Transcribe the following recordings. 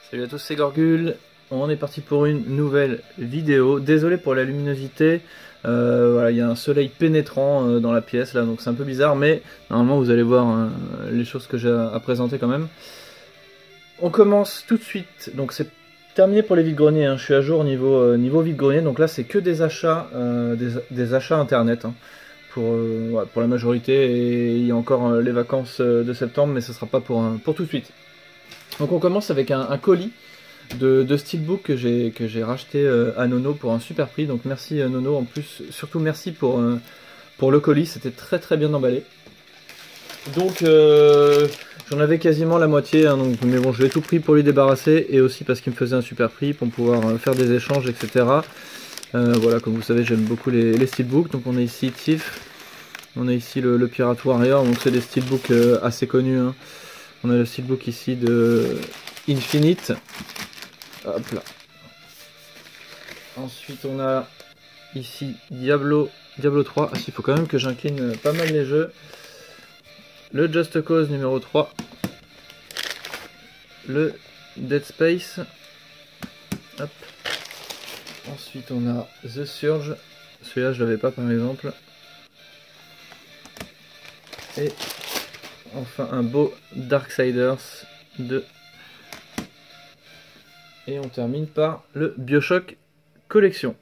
Salut à tous, c'est Gorgul. On est parti pour une nouvelle vidéo. Désolé pour la luminosité. Voilà, il y a un soleil pénétrant dans la pièce là, donc c'est un peu bizarre, mais normalement vous allez voir les choses que j'ai à présenter quand même. On commence tout de suite. Donc c'est terminé pour les vides-greniers. Hein. Je suis à jour niveau vide-grenier. Donc là c'est que des achats, des achats internet. Hein. Pour la majorité, et il y a encore les vacances de septembre, mais ce sera pas pour tout de suite. Donc on commence avec un colis de Steelbook que j'ai racheté à Nono pour un super prix. Donc merci Nono, en plus surtout merci pour le colis, c'était très bien emballé. Donc j'en avais quasiment la moitié, hein, donc, mais bon je l'ai tout pris pour lui débarrasser, et aussi parce qu'il me faisait un super prix pour pouvoir faire des échanges, etc. Voilà, comme vous savez j'aime beaucoup les Steelbook. Donc on a ici Thief, on a ici le Pirate Warrior, donc c'est des Steelbook assez connus. Hein. On a le Steelbook ici de Infinite. Hop là. Ensuite on a ici Diablo 3. Ah, il faut quand même que j'incline pas mal les jeux. Le Just Cause numéro 3. Le Dead Space. Hop. Ensuite on a The Surge. Celui-là je l'avais pas par exemple. Et enfin un beau Darksiders 2. Et on termine par le Bioshock Collection.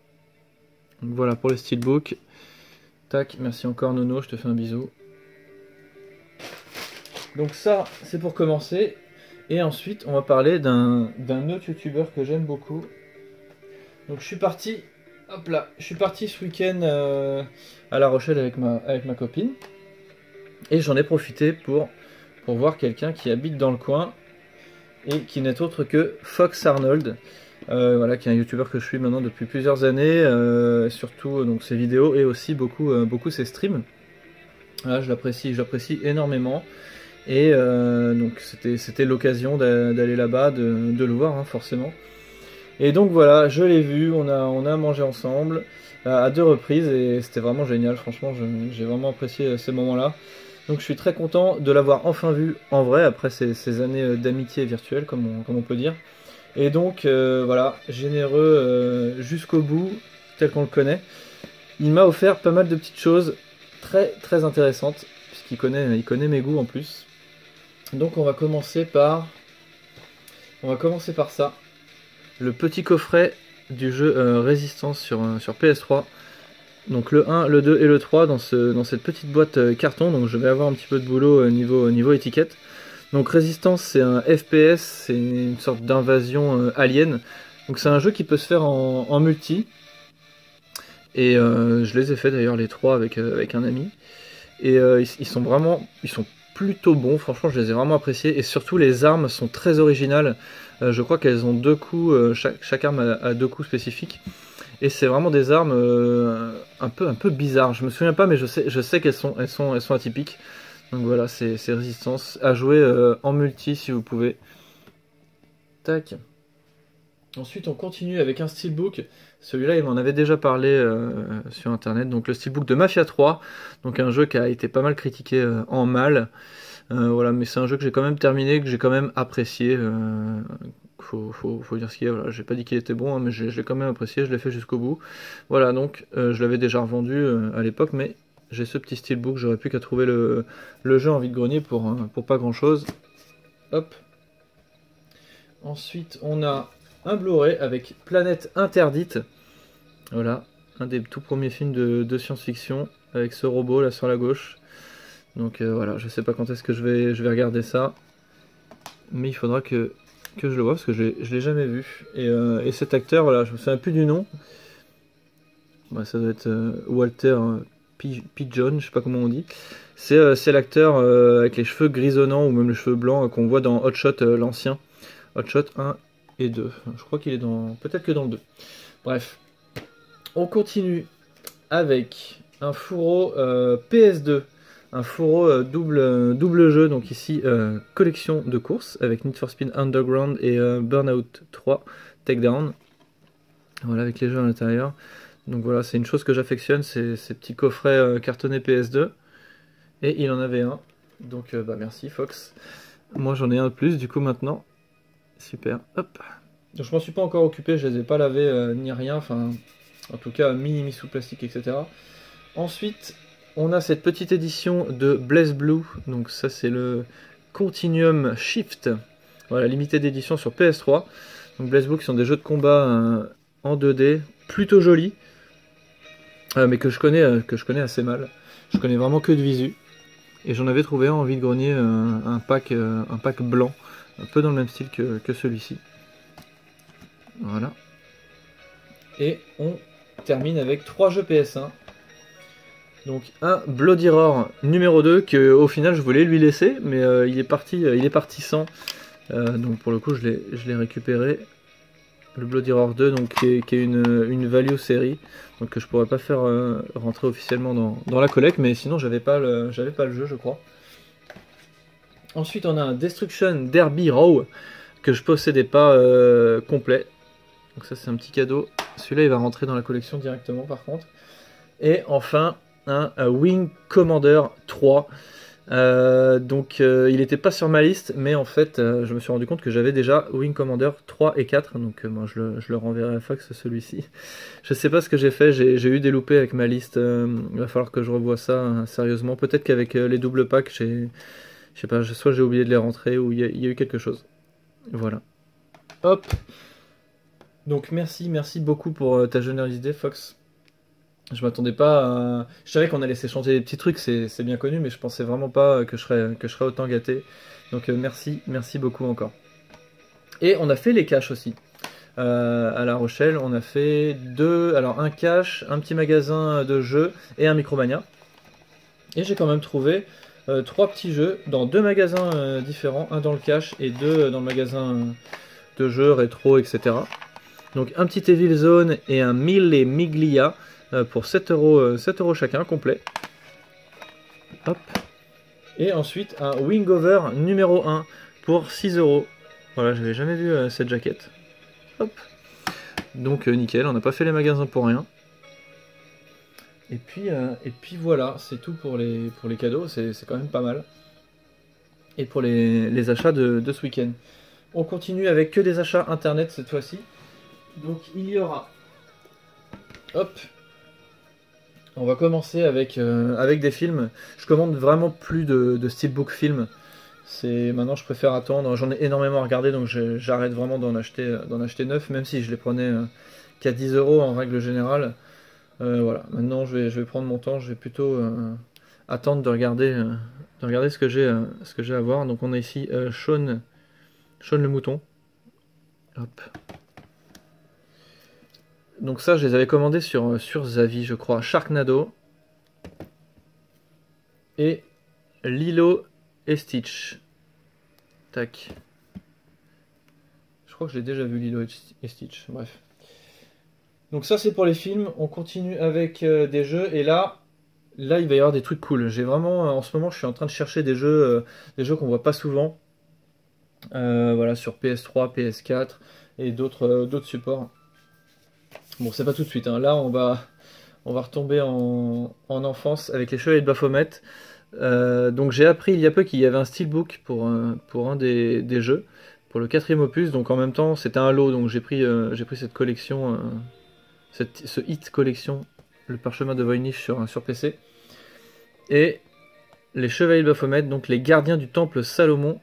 Donc voilà pour les Steelbook. Tac, merci encore Nono, je te fais un bisou. Donc ça, c'est pour commencer. Et ensuite, on va parler d'un autre youtubeur que j'aime beaucoup. Donc je suis parti, hop là, je suis parti ce week-end à La Rochelle avec ma copine. Et j'en ai profité pour voir quelqu'un qui habite dans le coin. Et qui n'est autre que Fox Arnold, voilà, qui est un youtubeur que je suis maintenant depuis plusieurs années, surtout donc ses vidéos et aussi beaucoup ses streams. Voilà, je l'apprécie énormément, et donc c'était l'occasion d'aller là-bas, de le voir, hein, forcément. Et donc voilà, je l'ai vu, on a mangé ensemble à 2 reprises, et c'était vraiment génial. Franchement, j'ai vraiment apprécié ces moments-là. Donc je suis très content de l'avoir enfin vu en vrai, après ces années d'amitié virtuelle, comme on peut dire. Et donc voilà, généreux jusqu'au bout, tel qu'on le connaît. Il m'a offert pas mal de petites choses très intéressantes, puisqu'il connaît mes goûts en plus. Donc on va commencer par ça. Le petit coffret du jeu Résistance sur PS3. Donc le 1, le 2 et le 3 dans cette petite boîte carton. Donc je vais avoir un petit peu de boulot niveau étiquette. Donc Résistance, c'est un FPS, c'est une sorte d'invasion alien. Donc c'est un jeu qui peut se faire en multi. Et je les ai fait d'ailleurs les 3 avec un ami. Et ils sont plutôt bons, franchement je les ai vraiment appréciés. Et surtout les armes sont très originales. Je crois qu'elles ont 2 coups, chaque arme a 2 coups spécifiques. Et c'est vraiment des armes un peu bizarres. Je me souviens pas, mais je sais qu'elles sont atypiques. Donc voilà, c'est Résistance. À jouer en multi si vous pouvez. Tac. Ensuite, on continue avec un Steelbook. Celui-là, il m'en avait déjà parlé sur internet. Donc le Steelbook de Mafia 3. Donc un jeu qui a été pas mal critiqué en mal. Voilà, mais c'est un jeu que j'ai quand même terminé, que j'ai quand même apprécié. Faut dire ce qu'il y a, voilà. J'ai pas dit qu'il était bon, hein, mais je l'ai quand même apprécié, je l'ai fait jusqu'au bout. Voilà, donc je l'avais déjà revendu à l'époque, mais j'ai ce petit Steelbook, j'aurais plus qu'à trouver le jeu en vide-grenier pour pas grand chose. Hop. Ensuite, on a un Blu-ray avec Planète Interdite. Voilà, un des tout premiers films de science-fiction, avec ce robot là sur la gauche. Donc voilà, je sais pas quand est-ce que je vais regarder ça, mais il faudra que je le vois, parce que je l'ai jamais vu. Et cet acteur, voilà, je me souviens plus du nom. Bah, ça doit être Walter Pidgeon, je sais pas comment on dit. C'est l'acteur avec les cheveux grisonnants ou même les cheveux blancs qu'on voit dans Hot Shot, l'ancien. Hot Shot 1 et 2. Je crois qu'il est dans... peut-être que dans le 2. Bref. On continue avec un fourreau PS2. Un fourreau double jeu, donc ici collection de courses avec Need for Speed Underground et Burnout 3 Takedown. Voilà, avec les jeux à l'intérieur. Donc voilà, c'est une chose que j'affectionne, ces petits coffrets cartonnés PS2. Et il en avait un, donc bah merci Fox. Moi j'en ai un de plus du coup maintenant. super. Hop. Donc je m'en suis pas encore occupé, je les ai pas lavés ni rien, enfin en tout cas mis sous plastique, etc. Ensuite, on a cette petite édition de BlazBlue, donc ça c'est le Continuum Shift, voilà, limité d'édition sur PS3. Donc BlazBlue qui sont des jeux de combat en 2D, plutôt jolis, mais que je connais assez mal. Je connais vraiment que de visu. Et j'en avais trouvé un en vide-grenier, un pack blanc, un peu dans le même style que celui-ci. Voilà. Et on termine avec 3 jeux PS1. Donc un Bloody Roar numéro 2 que au final je voulais lui laisser, mais il est parti sans. Donc pour le coup je l'ai récupéré. Le Bloody Roar 2, donc qui est une value série, donc que je pourrais pas faire rentrer officiellement dans la collecte, mais sinon j'avais pas le jeu, je crois. Ensuite on a un Destruction Derby Raw que je possédais pas complet. Donc ça c'est un petit cadeau. Celui-là il va rentrer dans la collection directement par contre. Et enfin un Wing Commander 3. Il n'était pas sur ma liste, mais en fait je me suis rendu compte que j'avais déjà Wing Commander 3 et 4, donc moi je le renverrai à Fox celui-ci. Je sais pas ce que j'ai fait, j'ai eu des loupés avec ma liste, il va falloir que je revoie ça sérieusement. Peut-être qu'avec les doubles packs, je sais pas, soit j'ai oublié de les rentrer ou il y a eu quelque chose. Voilà. Hop. Donc merci beaucoup pour ta généreuse idée Fox. Je m'attendais pas à... Je savais qu'on allait s'échanger des petits trucs, c'est bien connu, mais je pensais vraiment pas que je serais autant gâté. Donc merci beaucoup encore. Et on a fait les caches aussi. À La Rochelle, on a fait un cache, un petit magasin de jeux et un Micromania. Et j'ai quand même trouvé 3 petits jeux dans 2 magasins différents, un dans le cache et 2 dans le magasin de jeux rétro, etc. Donc un petit Evil Zone et un Mille Miglia pour 7 euros chacun, complet. Hop. Et ensuite un Wingover numéro 1 pour 6 euros. Voilà, j'avais jamais vu cette jaquette. Hop. Donc nickel, on n'a pas fait les magasins pour rien. Et puis voilà, c'est tout pour les cadeaux, c'est quand même pas mal. Et pour les achats de ce week-end. On continue avec que des achats internet cette fois-ci. Donc il y aura... Hop. On va commencer avec des films. Je commande vraiment plus de steelbook film. Maintenant je préfère attendre. J'en ai énormément à regarder, donc j'arrête vraiment d'en acheter neuf, même si je les prenais qu'à 10 euros en règle générale. Voilà. Maintenant je vais prendre mon temps. Je vais plutôt attendre de regarder ce que j'ai à voir. Donc on a ici Shaun le mouton. Hop. Donc ça, je les avais commandés sur Zavi, je crois. Sharknado. Et Lilo et Stitch. Tac. Je crois que j'ai déjà vu Lilo et Stitch. Bref. Donc ça, c'est pour les films. On continue avec des jeux. Et là, il va y avoir des trucs cool. J'ai vraiment... en ce moment, je suis en train de chercher des jeux qu'on voit pas souvent. Voilà, sur PS3, PS4 et d'autres supports. Bon, c'est pas tout de suite, hein. Là, on va retomber en enfance avec les Chevaliers de Baphomet. Donc j'ai appris il y a peu qu'il y avait un steelbook pour un des jeux, pour le 4e opus. Donc en même temps, c'était un lot, donc j'ai pris cette collection, ce hit collection, le parchemin de Voynich sur PC. Et les Chevaliers de Baphomet, donc les gardiens du temple Salomon,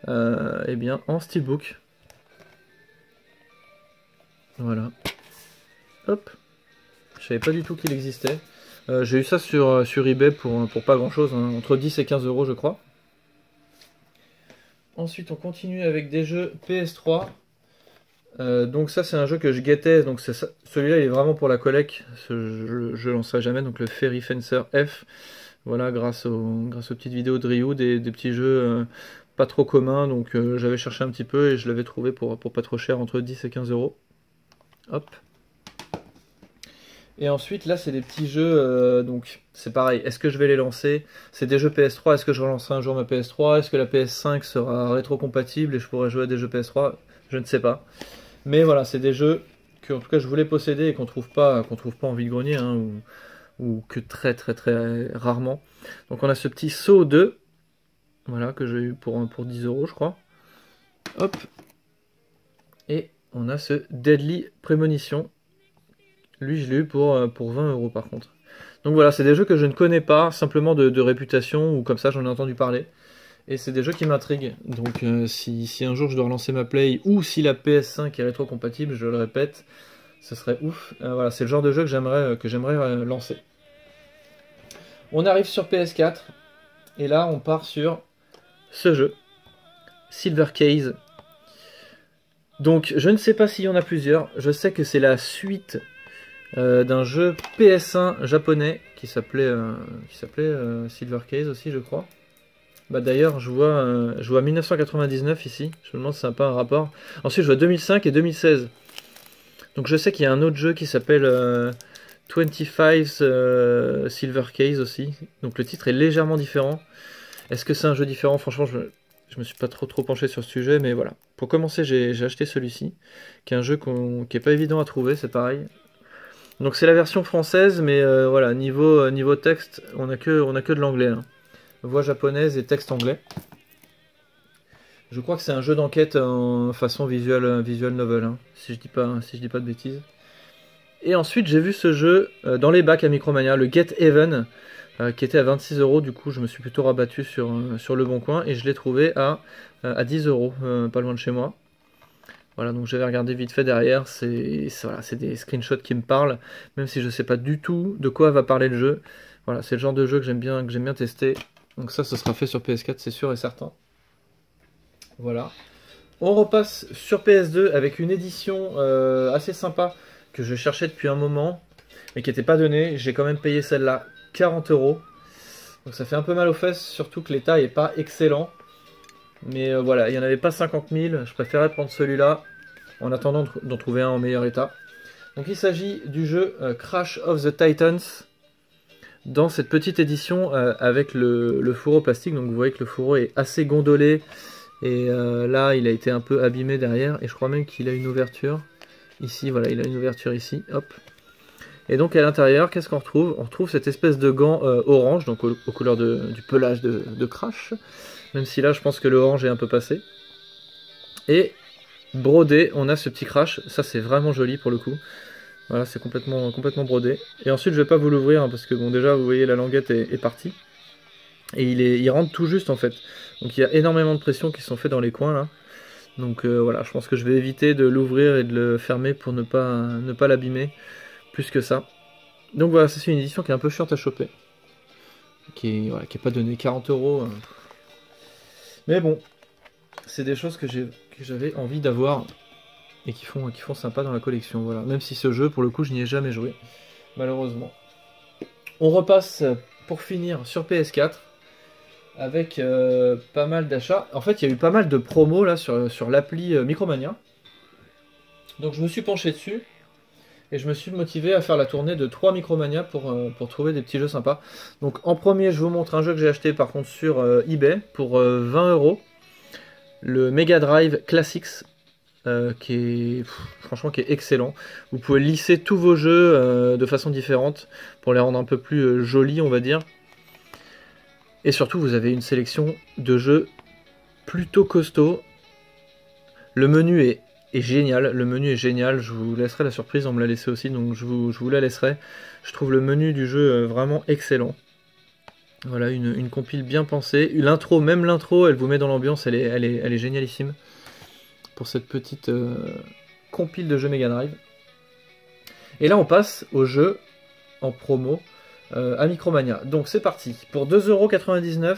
eh bien en steelbook. Voilà. Hop. Je savais pas du tout qu'il existait. J'ai eu ça sur eBay pour pas grand chose, hein, entre 10 et 15 euros je crois. Ensuite on continue avec des jeux PS3. Donc ça c'est un jeu que je guettais, donc celui-là il est vraiment pour la collecte, je lancerai jamais, donc le Fairy Fencer F. Voilà, grâce aux petites vidéos de Ryu, des petits jeux pas trop communs, donc j'avais cherché un petit peu et je l'avais trouvé pour pas trop cher, entre 10 et 15 euros. Hop. Et ensuite, là, c'est des petits jeux, donc c'est pareil. Est-ce que je vais les lancer? C'est des jeux PS3, est-ce que je relancerai un jour ma PS3? Est-ce que la PS5 sera rétro-compatible et je pourrai jouer à des jeux PS3? Je ne sais pas. Mais voilà, c'est des jeux que, en tout cas, je voulais posséder et qu'on trouve pas en vide-grenier, hein, ou que très rarement. Donc on a ce petit Saw 2, voilà, que j'ai eu pour 10 euros, je crois. Hop. Et on a ce Deadly Premonition. Lui, je l'ai eu pour 20 € par contre. Donc voilà, c'est des jeux que je ne connais pas, simplement de réputation, ou comme ça j'en ai entendu parler. Et c'est des jeux qui m'intriguent. Donc si un jour je dois relancer ma Play, ou si la PS5 est rétro-compatible, je le répète, ce serait ouf. Voilà, c'est le genre de jeu que j'aimerais lancer. On arrive sur PS4, et là on part sur ce jeu, Silver Case. Donc je ne sais pas s'il y en a plusieurs, je sais que c'est la suite d'un jeu PS1 japonais qui s'appelait Silver Case aussi, je crois. Bah d'ailleurs, je vois 1999 ici, je me demande si ça n'a pas un rapport. Ensuite, je vois 2005 et 2016. Donc je sais qu'il y a un autre jeu qui s'appelle 25 Silver Case aussi. Donc le titre est légèrement différent. Est-ce que c'est un jeu différent? Franchement, je me suis pas trop penché sur ce sujet, mais voilà. Pour commencer, j'ai acheté celui-ci, qui est un jeu qui est pas évident à trouver, c'est pareil. Donc c'est la version française, mais voilà, niveau texte, on a que de l'anglais. Hein. Voix japonaise et texte anglais. Je crois que c'est un jeu d'enquête en façon visual novel, hein, si je dis pas de bêtises. Et ensuite j'ai vu ce jeu dans les bacs à Micromania, le Get Even, qui était à 26 €. Du coup je me suis plutôt rabattu sur le bon coin et je l'ai trouvé à 10 €, pas loin de chez moi. Voilà, donc j'avais regardé vite fait derrière, c'est des screenshots qui me parlent, même si je sais pas du tout de quoi va parler le jeu. Voilà, c'est le genre de jeu que j'aime bien tester. Donc ça, ce sera fait sur PS4, c'est sûr et certain. Voilà. On repasse sur PS2 avec une édition assez sympa que je cherchais depuis un moment, mais qui n'était pas donnée. J'ai quand même payé celle-là 40 €. Donc ça fait un peu mal aux fesses, surtout que l'état n'est pas excellent. Mais voilà, il n'y en avait pas 50 000, je préférais prendre celui-là en attendant d'en trouver un en meilleur état. Donc il s'agit du jeu Crash of the Titans dans cette petite édition avec le fourreau plastique. Donc vous voyez que le fourreau est assez gondolé et là il a été un peu abîmé derrière et je crois même qu'il a une ouverture ici, voilà, il a une ouverture ici, hop. Et donc à l'intérieur, qu'est-ce qu'on retrouve? On retrouve cette espèce de gant orange, donc aux couleurs du pelage de Crash. Même si là, je pense que l'orange est un peu passé. Et brodé, on a ce petit Crash. Ça, c'est vraiment joli pour le coup. Voilà, c'est complètement brodé. Et ensuite, je vais pas vous l'ouvrir, hein, parce que bon, déjà, vous voyez, la languette est partie. Et il rentre tout juste, en fait. Donc, il y a énormément de pression qui sont faites dans les coins, là. Donc, voilà, je pense que je vais éviter de l'ouvrir et de le fermer pour ne pas l'abîmer plus que ça. Donc, voilà, c'est une édition qui est un peu chiante à choper. Qui est pas donnée 40 €. Mais bon, c'est des choses que j'avais envie d'avoir et qui font sympa dans la collection. Voilà. Même si ce jeu, pour le coup, je n'y ai jamais joué, malheureusement. On repasse pour finir sur PS4 avec pas mal d'achats. En fait, il y a eu pas mal de promos là sur l'appli Micromania. Donc je me suis penché dessus et je me suis motivé à faire la tournée de 3 Micromania pour trouver des petits jeux sympas. Donc en premier, je vous montre un jeu que j'ai acheté par contre sur eBay pour 20 €. Le Mega Drive Classics, franchement qui est excellent. Vous pouvez lisser tous vos jeux de façon différente pour les rendre un peu plus jolis, on va dire. Et surtout, vous avez une sélection de jeux plutôt costaud. Le menu est génial, je vous laisserai la surprise, on me l'a laissé aussi, donc je vous la laisserai. Je trouve le menu du jeu vraiment excellent. Voilà, une compile bien pensée. L'intro, même l'intro, elle vous met dans l'ambiance, elle est génialissime. Pour cette petite compile de jeux Mega Drive. Et là, on passe au jeu en promo à Micromania. Donc c'est parti. Pour 2,99 €,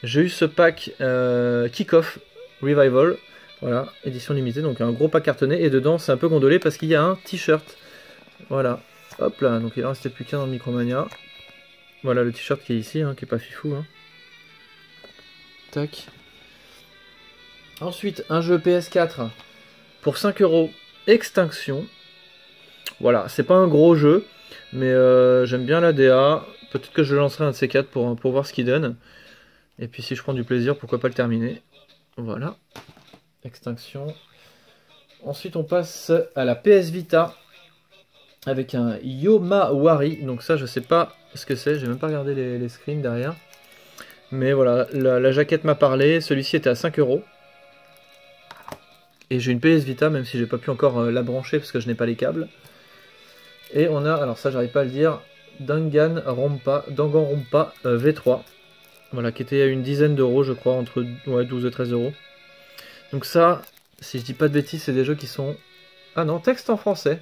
j'ai eu ce pack Kick-Off Revival. Voilà, édition limitée, donc un gros pack cartonné. Et dedans, c'est un peu gondolé parce qu'il y a un t-shirt. Voilà, hop là, donc il en restait plus qu'un dans le Micromania. Voilà le t-shirt qui est ici, hein, qui est pas fifou. Hein. Tac. Ensuite, un jeu PS4 pour 5 €, Extinction. Voilà, c'est pas un gros jeu, mais j'aime bien la DA. Peut-être que je lancerai un de ces 4 pour voir ce qu'il donne. Et puis si je prends du plaisir, pourquoi pas le terminer. Voilà. Extinction. Ensuite, on passe à la PS Vita avec un Yomawari. Donc ça, je sais pas ce que c'est. J'ai même pas regardé les screens derrière. Mais voilà, la jaquette m'a parlé. Celui-ci était à 5 €. Et j'ai une PS Vita, même si j'ai pas pu encore la brancher parce que je n'ai pas les câbles. Et on a, alors ça j'arrive pas à le dire, Danganronpa V3. Voilà, qui était à une dizaine d'euros je crois, entre 12 et 13 euros. Donc ça, si je dis pas de bêtises, c'est des jeux qui sont... Ah non, texte en français.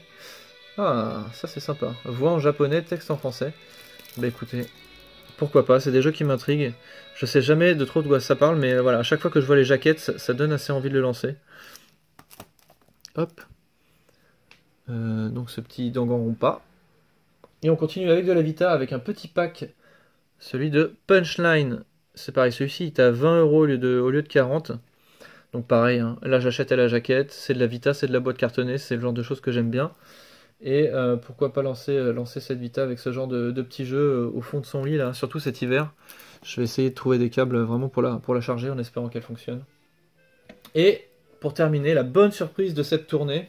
Ah, ça c'est sympa. Voix en japonais, texte en français. Bah écoutez, pourquoi pas, c'est des jeux qui m'intriguent. Je sais jamais de trop de quoi ça parle, mais voilà, à chaque fois que je vois les jaquettes, ça donne assez envie de le lancer. Hop. Donc ce petit Danganronpa. Et on continue avec de la Vita, avec un petit pack, celui de Punchline. C'est pareil, celui-ci il est à 20 euros au lieu de 40. Donc pareil, hein, là j'achète à la jaquette, c'est de la Vita, c'est de la boîte cartonnée, c'est le genre de choses que j'aime bien. Et pourquoi pas lancer cette Vita avec ce genre de petits jeux au fond de son lit, là, surtout cet hiver. Je vais essayer de trouver des câbles vraiment pour la charger en espérant qu'elle fonctionne. Et pour terminer, la bonne surprise de cette tournée,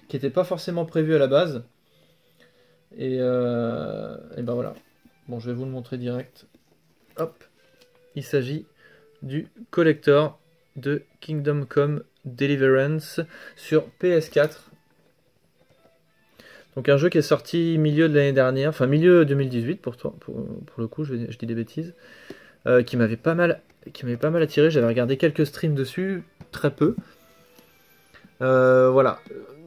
qui n'était pas forcément prévue à la base. Et ben voilà. Bon, je vais vous le montrer direct. Hop. Il s'agit du collector de Kingdom Come Deliverance sur PS4. Donc un jeu qui est sorti milieu de l'année dernière, enfin milieu 2018 pour le coup, je dis des bêtises, qui m'avait pas mal attiré. J'avais regardé quelques streams dessus, très peu. Voilà,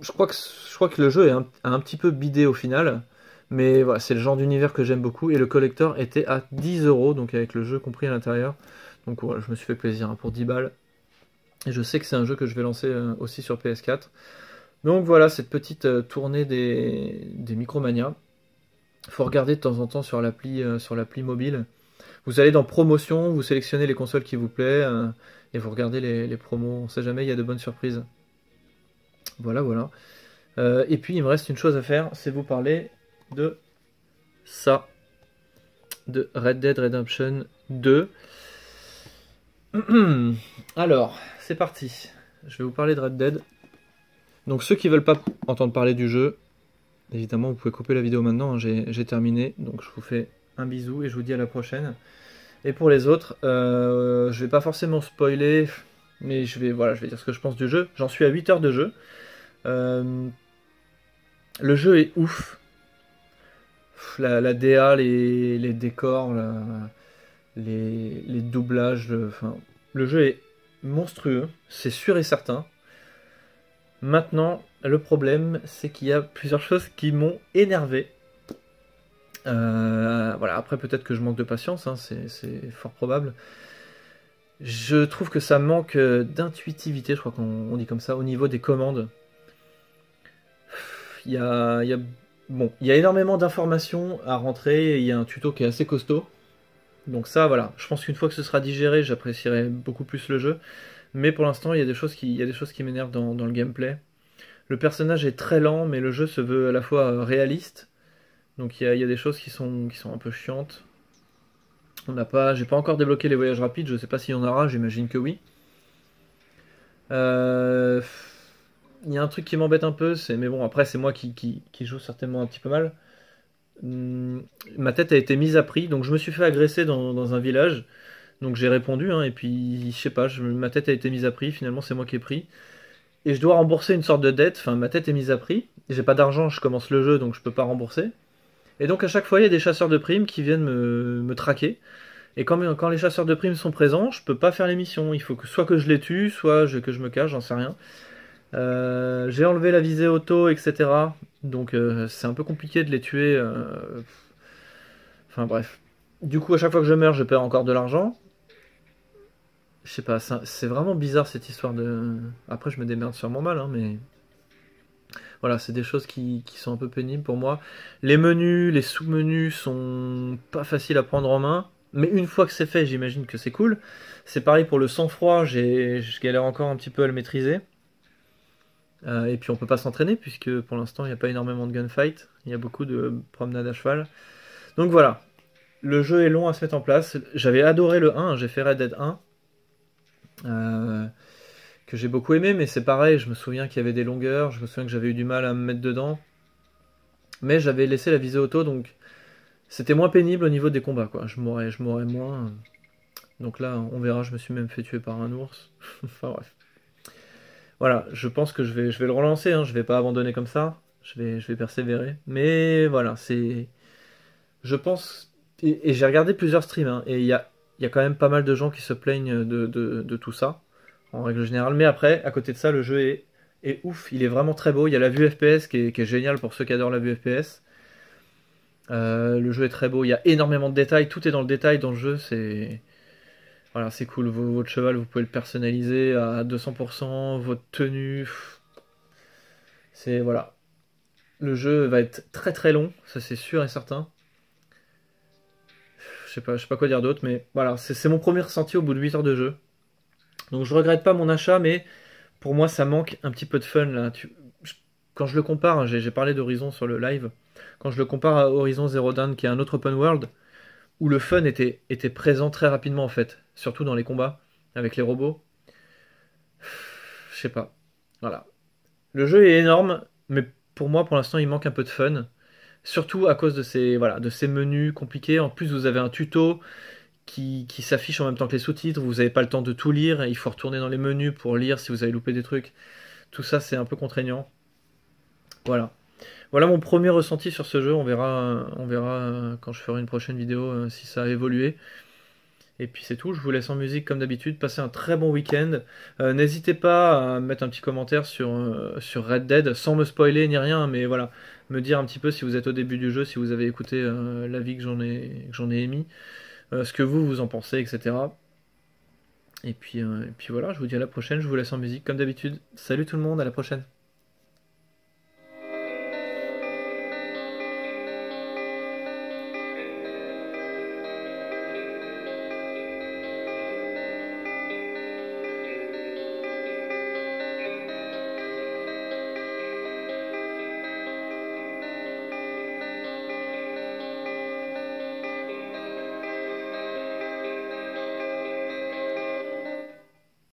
je crois que le jeu est un petit peu bidé au final, mais voilà, c'est le genre d'univers que j'aime beaucoup. Et le collector était à 10 euros, donc avec le jeu compris à l'intérieur. Donc voilà, je me suis fait plaisir pour 10 balles. Et je sais que c'est un jeu que je vais lancer aussi sur PS4. Donc voilà, cette petite tournée des Micromania. Il faut regarder de temps en temps sur l'appli mobile. Vous allez dans promotion, vous sélectionnez les consoles qui vous plaisent et vous regardez les promos. On ne sait jamais, il y a de bonnes surprises. Voilà, voilà. Et puis il me reste une chose à faire, c'est vous parler de ça, de Red Dead Redemption 2. Alors, c'est parti. Je vais vous parler de Red Dead. Donc ceux qui veulent pas entendre parler du jeu, évidemment vous pouvez couper la vidéo maintenant, hein, j'ai terminé. Donc je vous fais un bisou et je vous dis à la prochaine. Et pour les autres, je vais pas forcément spoiler, mais je vais dire ce que je pense du jeu. J'en suis à 8 heures de jeu. Le jeu est ouf. La DA, les décors, les doublages, le jeu est monstrueux, c'est sûr et certain. Maintenant, le problème, c'est qu'il y a plusieurs choses qui m'ont énervé. Voilà, après peut-être que je manque de patience, hein, c'est fort probable. Je trouve que ça manque d'intuitivité, je crois qu'on dit comme ça, au niveau des commandes. Il y a énormément d'informations à rentrer, il y a un tuto qui est assez costaud. Donc ça, voilà, je pense qu'une fois que ce sera digéré, j'apprécierai beaucoup plus le jeu. Mais pour l'instant, il y a des choses qui m'énervent dans le gameplay. Le personnage est très lent, mais le jeu se veut à la fois réaliste. Donc il y a des choses qui sont un peu chiantes. J'ai pas encore débloqué les voyages rapides, je sais pas s'il y en aura, j'imagine que oui. Il y a un truc qui m'embête un peu, mais bon, après c'est moi qui joue certainement un petit peu mal. Ma tête a été mise à prix, donc je me suis fait agresser dans un village. Donc j'ai répondu, hein, et puis je sais pas, ma tête a été mise à prix, finalement c'est moi qui ai pris. Et je dois rembourser une sorte de dette, enfin ma tête est mise à prix. J'ai pas d'argent, je commence le jeu, donc je peux pas rembourser. Et donc à chaque fois il y a des chasseurs de primes qui viennent me traquer. Et quand les chasseurs de primes sont présents, je peux pas faire les missions. Il faut soit que je les tue, soit que je me cache, j'en sais rien. J'ai enlevé la visée auto, etc. Donc c'est un peu compliqué de les tuer. Enfin bref. Du coup, à chaque fois que je meurs, je perds encore de l'argent. Je sais pas, c'est vraiment bizarre cette histoire de... Après, je me démerde sûrement mal, hein, mais... Voilà, c'est des choses qui sont un peu pénibles pour moi. Les menus, les sous-menus sont pas faciles à prendre en main. Mais une fois que c'est fait, j'imagine que c'est cool. C'est pareil pour le sang-froid, je galère encore un petit peu à le maîtriser. Et puis on peut pas s'entraîner puisque pour l'instant il n'y a pas énormément de gunfight, il y a beaucoup de promenade à cheval. Donc voilà, le jeu est long à se mettre en place. J'avais adoré le 1, j'ai fait Red Dead 1, que j'ai beaucoup aimé, mais c'est pareil, je me souviens qu'il y avait des longueurs, je me souviens que j'avais eu du mal à me mettre dedans. Mais j'avais laissé la visée auto, donc c'était moins pénible au niveau des combats, quoi. Je mourrais moins. Donc là, on verra, je me suis même fait tuer par un ours. Enfin bref. Voilà, je pense que je vais le relancer, hein, je vais pas abandonner comme ça, je vais persévérer. Mais voilà, c'est, je pense, et j'ai regardé plusieurs streams, hein, et il y a quand même pas mal de gens qui se plaignent de tout ça, en règle générale. Mais après, à côté de ça, est ouf, il est vraiment très beau. Il y a la vue FPS qui est géniale pour ceux qui adorent la vue FPS. Le jeu est très beau, il y a énormément de détails, tout est dans le détail dans le jeu, c'est voilà, c'est cool. Votre cheval, vous pouvez le personnaliser à 200%, votre tenue, c'est voilà. Le jeu va être très très long, ça c'est sûr et certain. Je sais pas quoi dire d'autre, mais voilà, c'est mon premier ressenti au bout de 8 heures de jeu. Donc je regrette pas mon achat, mais pour moi ça manque un petit peu de fun là. Quand je le compare, hein, j'ai parlé d'Horizon sur le live, quand je le compare à Horizon Zero Dawn, qui est un autre open world, où le fun était présent très rapidement en fait, surtout dans les combats avec les robots. Je sais pas. Voilà. Le jeu est énorme, mais pour moi pour l'instant il manque un peu de fun. Surtout à cause de ces, voilà, de ces menus compliqués. En plus, vous avez un tuto qui s'affiche en même temps que les sous-titres. Vous n'avez pas le temps de tout lire. Il faut retourner dans les menus pour lire si vous avez loupé des trucs. Tout ça, c'est un peu contraignant. Voilà. Voilà mon premier ressenti sur ce jeu. On verra quand je ferai une prochaine vidéo si ça a évolué. Et puis c'est tout. Je vous laisse en musique comme d'habitude. Passez un très bon week-end. N'hésitez pas à mettre un petit commentaire sur Red Dead sans me spoiler ni rien. Mais voilà, me dire un petit peu si vous êtes au début du jeu, si vous avez écouté l'avis que j'en ai émis, ce que vous en pensez, etc. Et puis voilà, je vous dis à la prochaine. Je vous laisse en musique comme d'habitude. Salut tout le monde, à la prochaine.